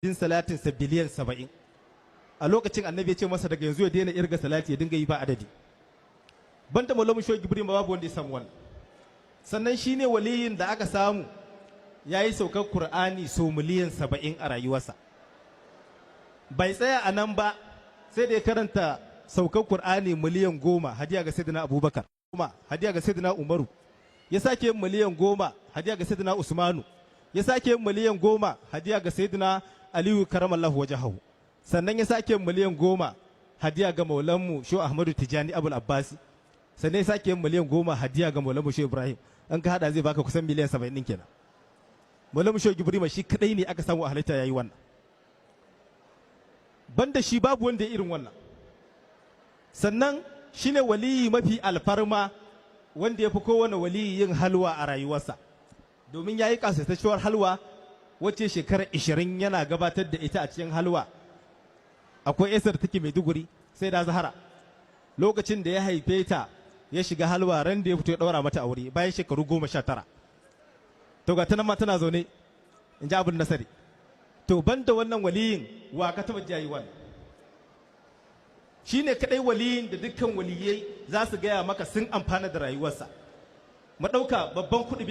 din salatinsa biliyan 70 a lokacin annabi ya ce masa daga yanzu ya daina irga salati ya dinga yi ba adadi banda maulamu shoyi gibri ma babu wanda ya samu wannan sannan shine waliyin da aka samu yayi saukar qur'ani so miliyan 70 a rayuwarsa bai tsaya a nan ba sai da ya karanta saukar qur'ani miliyan 10 hadiya ga sayyidina abubakar kuma hadiya ga sayyidina umaru ya sake miliyan 10 hadiya ga sayyidina usmanu ya sake miliyan 10 hadiya ga sayyidina aliyu karamallahu wajahahu sannan ya sake miliyan 10 hadiya ga maulanmu sho ahmadu tijani abul abbasi sannan ya sake miliyan 10 hadiya ga maulanmu sho ibrahim an ka hada zai baka kusan miliyan 70 din kenan maulanmu sho ibrahim shi kadai ne aka samu a halitta yayi wannan banda shi babu wanda ya irin wannan sannan shine waliyi mafi alfarma wanda ya fi kowane waliyi yin halwa a rayuwarsa domin ya yi kasaitacciyar halwa wacce shekara 20 yana gabatar da ita a cikin halwa akwai yasar take Maiduguri sai da Zahara lokacin da ya haife ta ya shiga halwa ran da ya fito ya daura mata aure bayan shekaru 19 to ga tana ma tana zaune in ji abin nasari to banda wannan waliyin wa ka taba jayi wannan shine kadai waliyin da dukkan waliyai za su gaya maka sun amfana da rayuwarsa mu dauka babban kudi